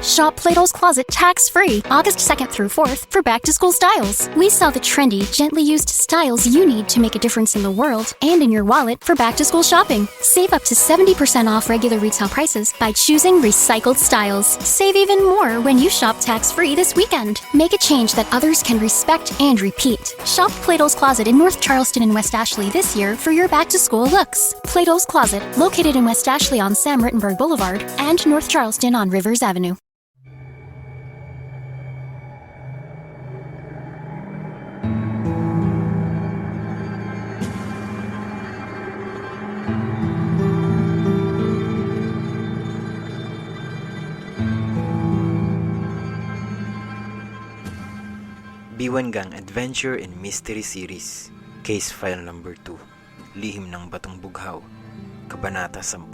Shop Plato's Closet tax-free August 2nd through 4th for back-to-school styles. We sell the trendy, gently used styles you need to make a difference in the world and in your wallet for back-to-school shopping. Save up to 70% off regular retail prices by choosing recycled styles. Save even more when you shop tax-free this weekend. Make a change that others can respect and repeat. Shop Plato's Closet in North Charleston and West Ashley this year for your back-to-school looks. Plato's Closet, located in West Ashley on Sam Rittenberg Boulevard and North Charleston on Rivers Avenue. Biwangang Adventure and Mystery Series, Case File Number 2, Lihim ng Batong Bughaw, Kabanata 10,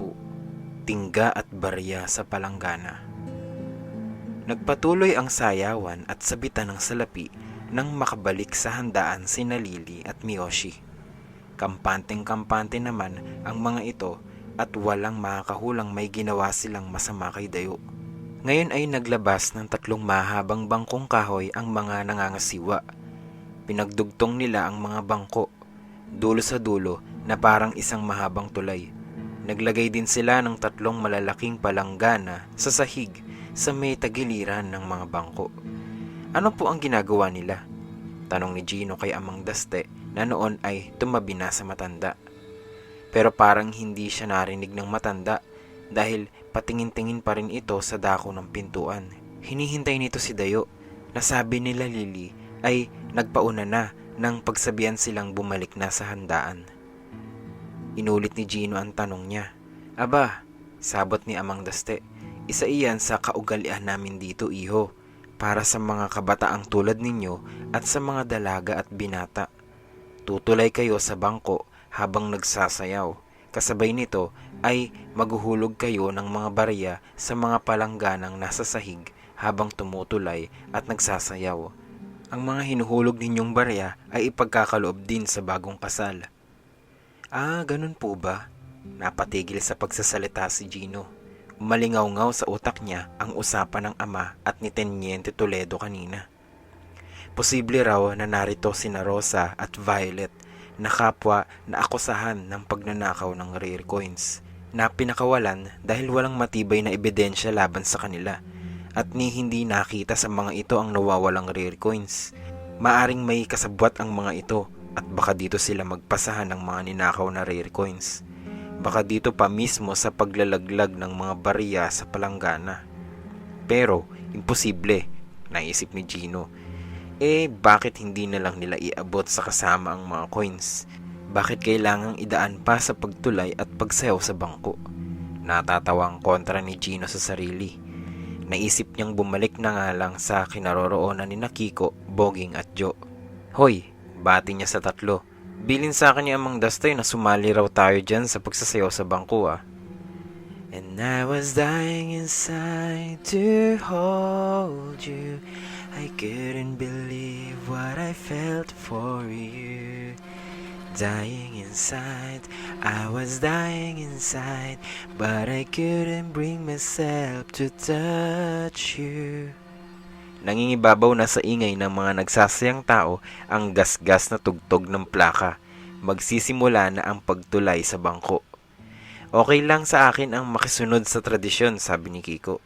Tingga at Barya sa Palanggana. Nagpatuloy ang sayawan at sabitan ng salapi nang makabalik sa handaan sina Lily at Miyoshi. Kampanteng-kampante naman ang mga ito at walang makakahulang may ginawa silang masama kay Dayo. Ngayon ay naglabas ng 3 mahabang bangkong kahoy ang mga nangangasiwa. Pinagdugtong nila ang mga bangko, dulo sa dulo na parang isang mahabang tulay. Naglagay din sila ng 3 malalaking palanggana sa sahig sa may tagiliran ng mga bangko. Ano po ang ginagawa nila? Tanong ni Gino kay Amang Daste na noon ay tumabi na sa matanda. Pero parang hindi siya narinig ng matanda dahil patingin-tingin pa rin ito sa dako ng pintuan. Hinihintay nito si Dayo na sabi nila Lily ay nagpauna na nang pagsabihan silang bumalik na sa handaan. Inulit ni Gino ang tanong niya. Aba, sabot ni Amang Daste, isa iyan sa kaugalian namin dito, iho, para sa mga kabataang tulad ninyo at sa mga dalaga at binata. Tutulay kayo sa bangko habang nagsasayaw. Kasabay nito ay maghuhulog kayo ng mga barya sa mga palangganang nasa sahig habang tumutulay at nagsasayaw. Ang mga hinuhulog ninyong barya ay ipagkakaloob din sa bagong kasal. Ah, ganun po ba? Napatigil sa pagsasalita si Gino. Malingaw-ngaw sa utak niya ang usapan ng ama at ni Teniente Toledo kanina. Posible raw na narito sina Rosa at Violet na kapwa na akusahan ng pagnanakaw ng rare coins na pinakawalan dahil walang matibay na ebidensya laban sa kanila at ni hindi nakita sa mga ito ang nawawalang rare coins. Maaring may kasabwat ang mga ito at baka dito sila magpasahan ng mga ninakaw na rare coins. Baka dito pa mismo sa paglalaglag ng mga barya sa palanggana. Pero imposible, naisip ni Gino. Bakit hindi na lang nila iabot sa kasama ang mga coins? Bakit kailangang idaan pa sa pagtulay at pagsayaw sa bangko? Natatawa ang kontra ni Gino sa sarili. Naisip niyang bumalik na nga lang sa kinaroroonan ni Kiko, Boging at Joe. Hoy, bati niya sa 3. Bilin sa akin ni Amang Dastoy na sumali raw tayo dyan sa pagsasayaw sa bangko ah. And I was dying inside to hold you. I couldn't believe what I felt for you. Dying inside, I was dying inside, but I couldn't bring myself to touch you. Nangingibabaw na sa ingay ng mga nagsasayang tao ang gasgas na tugtog ng plaka. Magsisimula na ang pagtulay sa bangko. Okay lang sa akin ang makisunod sa tradisyon, sabi ni Kiko.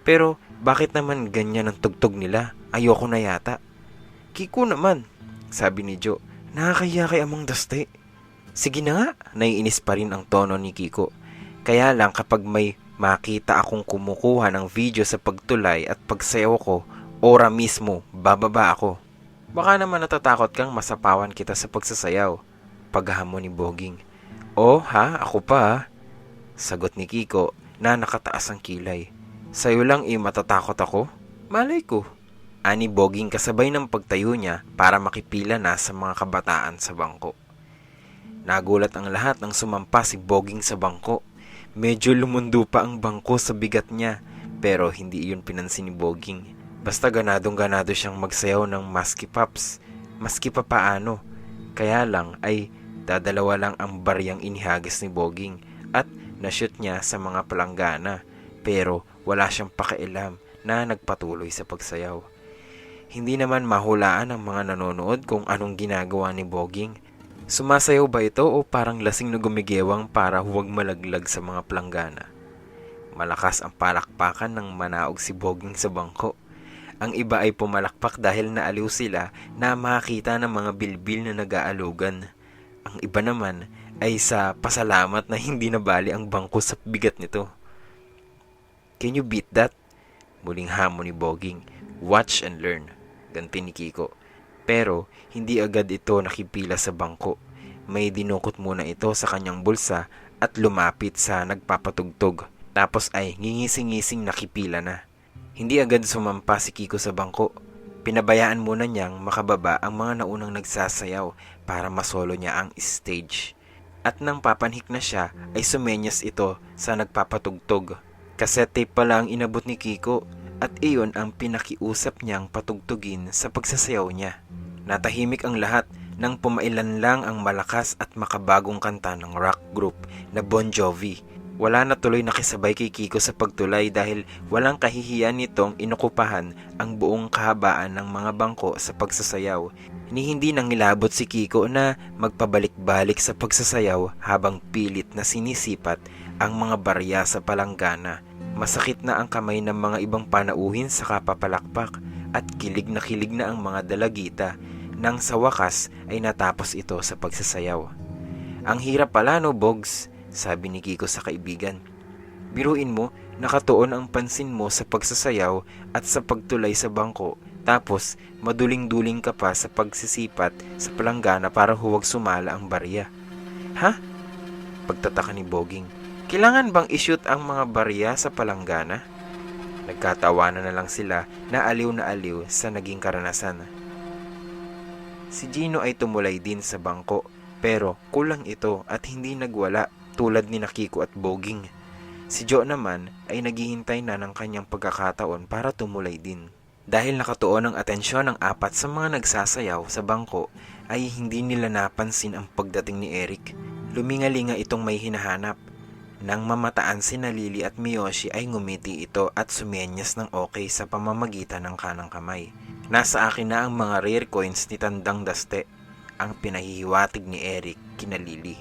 Pero bakit naman ganyan ang tugtog nila? Ayoko na yata. Kiko naman, sabi ni Joe. Nakakaya kay Amang Daste. Sige na nga, naiinis pa rin ang tono ni Kiko. Kaya lang kapag may makita akong kumukuha ng video sa pagtulay at pagsayaw ko, ora mismo, bababa ako. Baka naman natatakot kang masapawan kita sa pagsasayaw, paghamon ni Boging. Oh ha, ako pa. Sagot ni Kiko na nakataas ang kilay. Sa'yo lang matatakot ako? Malay ko. Ani Boging kasabay ng pagtayo niya para makipila na sa mga kabataan sa bangko. Nagulat ang lahat nang sumampa si Boging sa bangko. Medyo lumundo pa ang bangko sa bigat niya, pero hindi iyon pinansin ni Boging. Basta ganadong-ganado siyang magsayaw ng Maski Pops. Maski pa paano. Kaya lang ay dadalawa lang ang baryang inihagis ni Boging at nashoot niya sa mga palanggana. Pero wala siyang pakialam na nagpatuloy sa pagsayaw. Hindi naman mahulaan ng mga nanonood kung anong ginagawa ni Boging. Sumasayaw ba ito o parang lasing na gumigewang para huwag malaglag sa mga planggana? Malakas ang palakpakan ng manaog si Boging sa bangko. Ang iba ay pumalakpak dahil naaliw sila na makakita ng mga bilbil na nag-aalugan. Ang iba naman ay sa pasalamat na hindi nabali ang bangko sa bigat nito. "Can you beat that?" Muling hamon ni Boging. "Watch and learn," ganti ni Kiko. Pero hindi agad ito nakipila sa bangko. May dinukot muna ito sa kanyang bulsa at lumapit sa nagpapatugtog. Tapos ay ngingising-ngising nakipila na. Hindi agad sumampa si Kiko sa bangko. Pinabayaan muna niyang makababa ang mga naunang nagsasayaw para masolo niya ang stage. At nang papanhik na siya ay sumenyas ito sa nagpapatugtog. Cassette tape pala ang inabot ni Kiko at iyon ang pinakiusap niyang patugtugin sa pagsasayaw niya. Natahimik ang lahat nang pumailan lang ang malakas at makabagong kanta ng rock group na Bon Jovi. Wala na tuloy nakisabay kay Kiko sa pagtulay dahil walang kahihiyan nitong inukupahan ang buong kahabaan ng mga bangko sa pagsasayaw. Hindi nangilabot si Kiko na magpabalik-balik sa pagsasayaw habang pilit na sinisipat ang mga barya sa palanggana. Masakit na ang kamay ng mga ibang panauhin sa kapapalakpak at kilig na ang mga dalagita nang sa wakas ay natapos ito sa pagsasayaw. "Ang hirap pala no, Bogs," sabi ni Kiko sa kaibigan. "Biruin mo, nakatuon ang pansin mo sa pagsasayaw at sa pagtulay sa bangko, tapos maduling-duling ka pa sa pagsisipat sa palanggana para huwag sumala ang barya." "Ha?" Pagtataka ni Boging. "Kailangan bang i-shoot ang mga barya sa palanggana?" Nagkatawanan na lang sila na aliw sa naging karanasan. Si Gino ay tumulay din sa bangko, pero kulang ito at hindi nagwala tulad ni Kiko at Boging. Si Joe naman ay naghihintay na ng kanyang pagkakataon para tumulay din. Dahil nakatuon ang atensyon ng apat sa mga nagsasayaw sa bangko, ay hindi nila napansin ang pagdating ni Eric. Lumingalinga itong may hinahanap. Nang mamataan sina Lily at Miyoshi ay ngumiti ito at sumenyas ng okay sa pamamagitan ng kanang kamay. "Nasa akin na ang mga rare coins ni Tandang Daste," ang pinahihiwatig ni Eric kina Lily.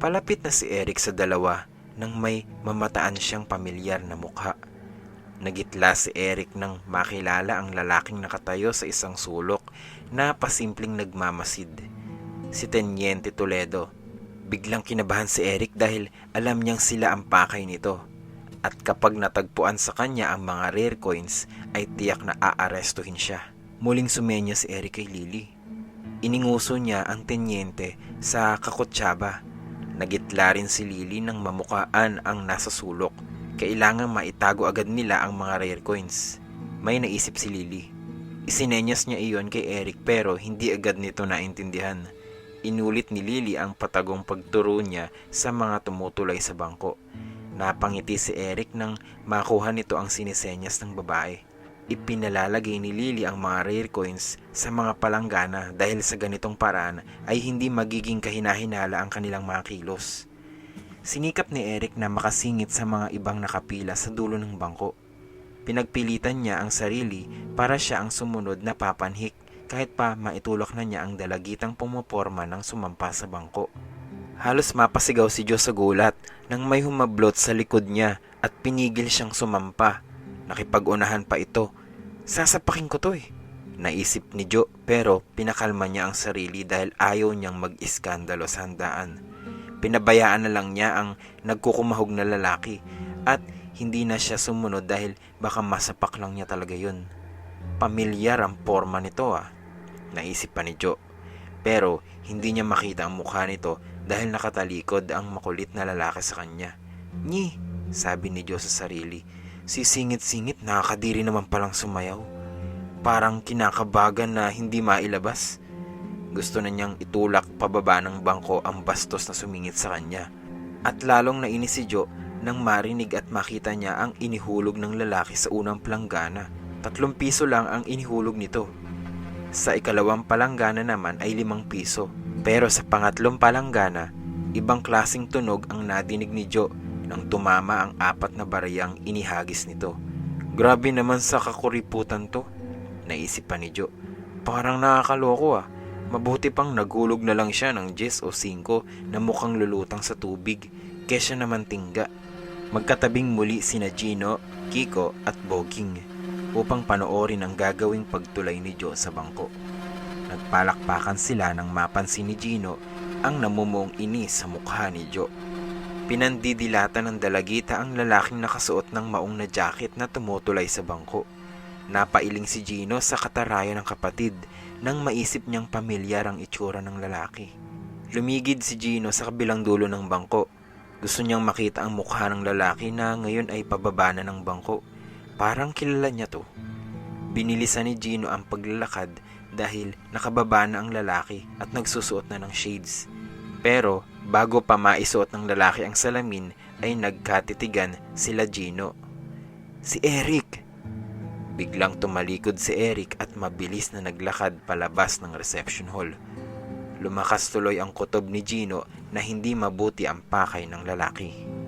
Palapit na si Eric sa dalawa nang may mamataan siyang pamilyar na mukha. Nagitla si Eric nang makilala ang lalaking nakatayo sa isang sulok na pasimpleng nagmamasid. Si Teniente Toledo. Biglang kinabahan si Eric dahil alam niyang sila ang pakay nito. At kapag natagpuan sa kanya ang mga rare coins ay tiyak na aarestuhin siya. Muling sumenya si Eric kay Lily. Ininguso niya ang tenyente sa kakutsaba. Nagitla rin si Lily nang mamukaan ang nasa sulok. Kailangang maitago agad nila ang mga rare coins. May naisip si Lily. Isinenyas niya iyon kay Eric pero hindi agad nito naintindihan. Inulit ni Lily ang patagong pagturo niya sa mga tumutulay sa bangko. Napangiti si Eric nang makuha nito ang sinisenyas ng babae. Ipinalalagay ni Lily ang mga rare coins sa mga palanggana dahil sa ganitong paraan ay hindi magiging kahinahinala ang kanilang mga kilos. Sinikap ni Eric na makasingit sa mga ibang nakapila sa dulo ng bangko. Pinagpilitan niya ang sarili para siya ang sumunod na papanhik kahit pa maitulak na niya ang dalagitang pumoporma ng sumampa sa bangko. Halos mapasigaw si Joe sa gulat nang may humablot sa likod niya at pinigil siyang sumampa. Nakipag-unahan pa ito. "Sasapakin ko to eh," naisip ni Joe pero pinakalma niya ang sarili dahil ayaw niyang mag-iskandalo sa handaan. Pinabayaan na lang niya ang nagkukumahog na lalaki at hindi na siya sumunod dahil baka masapak lang niya talaga yun. Pamilyar ang porma nito naisip pa ni Joe. Pero hindi niya makita ang mukha nito dahil nakatalikod ang makulit na lalaki sa kanya. "Nyi," sabi ni Joe sa sarili. "Sisingit-singit, nakakadiri naman palang sumayaw. Parang kinakabagan na hindi mailabas." Gusto na niyang itulak pababa ng bangko ang bastos na sumingit sa kanya. At lalong nainis si Joe nang marinig at makita niya ang inihulog ng lalaki sa unang palanggana. 3 piso lang ang inihulog nito. Sa ikalawang palanggana naman ay 5 piso. Pero sa pangatlong palanggana, ibang klaseng tunog ang nadinig ni Joe nang tumama ang 4 na bariyang inihagis nito. Grabe naman sa kakuriputan to, naisip pa ni Jo. Parang nakakaloko ah. Mabuti pang naghulog na lang siya ng 10 o 5 na mukhang lulutang sa tubig, kesa naman tingga. Magkatabing muli sina Gino, Kiko at Boging upang panoorin ang gagawing pagtulay ni Jo sa bangko. Nagpalakpakan sila nang mapansin ni Gino ang namumuong inis sa mukha ni Jo. Pinandidilatan ng dalagita ang lalaking nakasuot ng maong na jacket na tumutulay sa bangko. Napailing si Gino sa katarayan ng kapatid nang maisip niyang pamilyar ang itsura ng lalaki. Lumigid si Gino sa kabilang dulo ng bangko. Gusto niyang makita ang mukha ng lalaki na ngayon ay pababa na ng bangko. Parang kilala niya to. Binilisan ni Gino ang paglalakad dahil nakababa na ang lalaki at nagsusuot na ng shades. Pero bago pa maisuot ng lalaki ang salamin ay nagkatitigan sila Gino. Si Eric! Biglang tumalikod si Eric at mabilis na naglakad palabas ng reception hall. Lumakas tuloy ang kutob ni Gino na hindi mabuti ang pakay ng lalaki.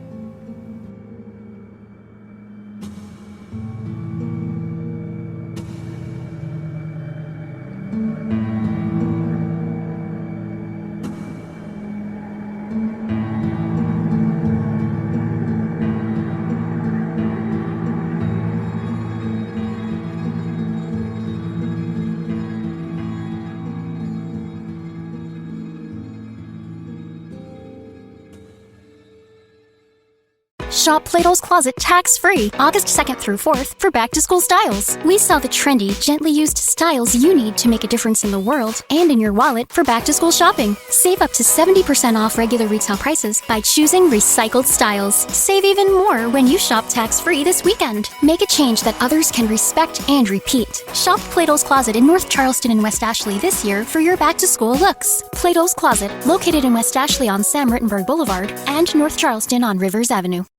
Shop Plato's Closet tax-free August 2nd through 4th for back-to-school styles. We sell the trendy, gently used styles you need to make a difference in the world and in your wallet for back-to-school shopping. Save up to 70% off regular retail prices by choosing recycled styles. Save even more when you shop tax-free this weekend. Make a change that others can respect and repeat. Shop Plato's Closet in North Charleston and West Ashley this year for your back-to-school looks. Plato's Closet, located in West Ashley on Sam Rittenberg Boulevard and North Charleston on Rivers Avenue.